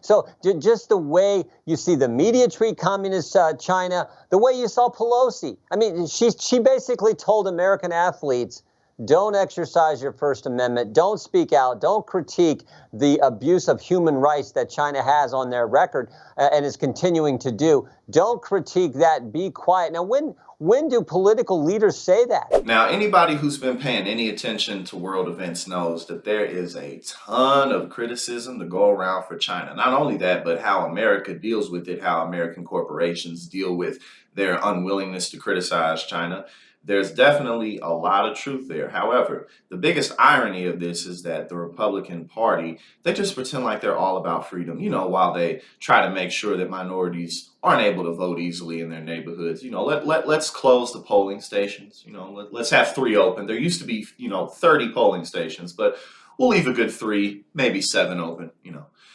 So just the way you see the media treat communist China, the way you saw Pelosi. I mean, she basically told American athletes, don't exercise your First Amendment. Don't speak out. Don't critique the abuse of human rights that China has on their record and is continuing to do. Don't critique that. Be quiet. Now, when do political leaders say that? Now, anybody who's been paying any attention to world events knows that there is a ton of criticism to go around for China. Not only that, but how America deals with it, how American corporations deal with their unwillingness to criticize China. There's definitely a lot of truth there. However, the biggest irony of this is that the Republican Party, they just pretend like they're all about freedom, while they try to make sure that minorities aren't able to vote easily in their neighborhoods. Let's close the polling stations. Let's have 3 open. There used to be, 30 polling stations, but we'll leave a good 3, maybe 7 open,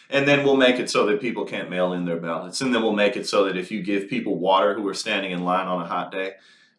And then we'll make it so that people can't mail in their ballots. And then we'll make it so that if you give people water who are standing in line on a hot day,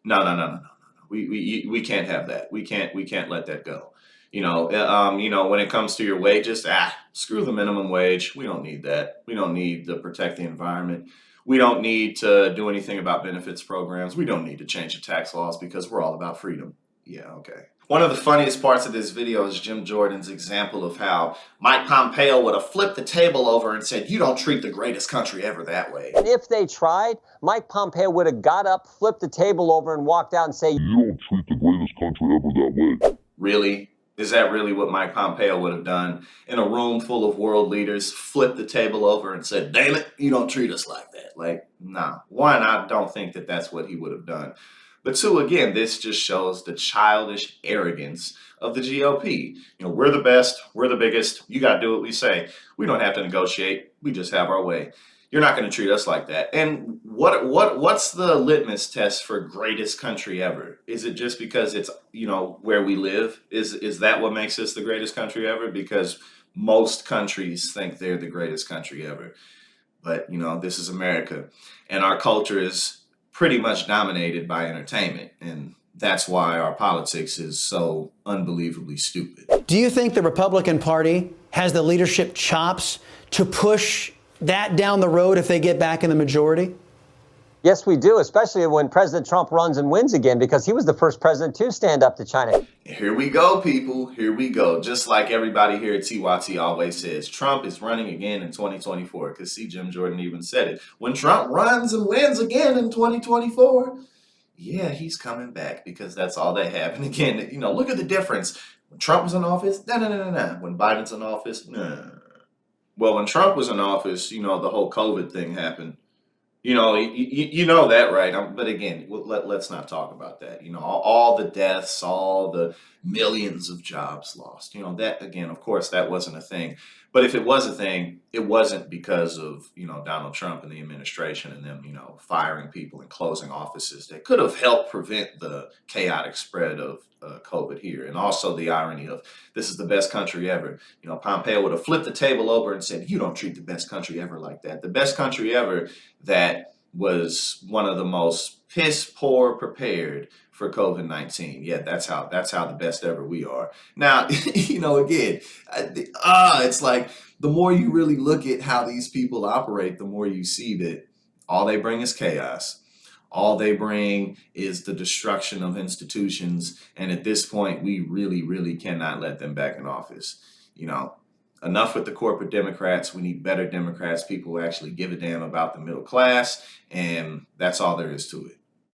no. We can't have that. We can't let that go. When it comes to your wages, screw the minimum wage. We don't need that. We don't need to protect the environment. We don't need to do anything about benefits programs. We don't need to change the tax laws because we're all about freedom. Yeah, okay. One of the funniest parts of this video is Jim Jordan's example of how Mike Pompeo would have flipped the table over and said, you don't treat the greatest country ever that way. And if they tried, Mike Pompeo would have got up, flipped the table over, and walked out and say, you don't treat the greatest country ever that way. Really? Is that really what Mike Pompeo would have done? In a room full of world leaders, flipped the table over and said, damn it, you don't treat us like that. Nah. One, I don't think that that's what he would have done. But 2, again, this just shows the childish arrogance of the GOP. We're the best, we're the biggest, you got to do what we say. We don't have to negotiate, we just have our way. You're not going to treat us like that. And what's the litmus test for greatest country ever? Is it just because it's, where we live? Is that what makes us the greatest country ever? Because most countries think they're the greatest country ever. But, this is America. And our culture is pretty much dominated by entertainment. And that's why our politics is so unbelievably stupid. Do you think the Republican Party has the leadership chops to push that down the road if they get back in the majority? Yes, we do, especially when President Trump runs and wins again, because he was the first president to stand up to China. Here we go, people. Here we go. Just like everybody here at TYT always says, Trump is running again in 2024. Because see, Jim Jordan even said it. When Trump runs and wins again in 2024, yeah, he's coming back because that's all they have. And again, look at the difference. When Trump was in office, no. When Biden's in office, no. Well, when Trump was in office, the whole COVID thing happened. You know that, right? But again, let's not talk about that. All the deaths, all the millions of jobs lost. That, again, of course, that wasn't a thing. But if it was a thing, it wasn't because of, Donald Trump and the administration and them, firing people and closing offices that could have helped prevent the chaotic spread of COVID here. And also the irony of this is the best country ever. Pompeo would have flipped the table over and said, you don't treat the best country ever like that. The best country ever that was one of the most piss poor prepared for COVID-19. Yeah, that's how the best ever we are. Now, again, it's like the more you really look at how these people operate, the more you see that all they bring is chaos. All they bring is the destruction of institutions. And at this point, we really, really cannot let them back in office. Enough with the corporate Democrats. We need better Democrats, people who actually give a damn about the middle class. And that's all there is to it.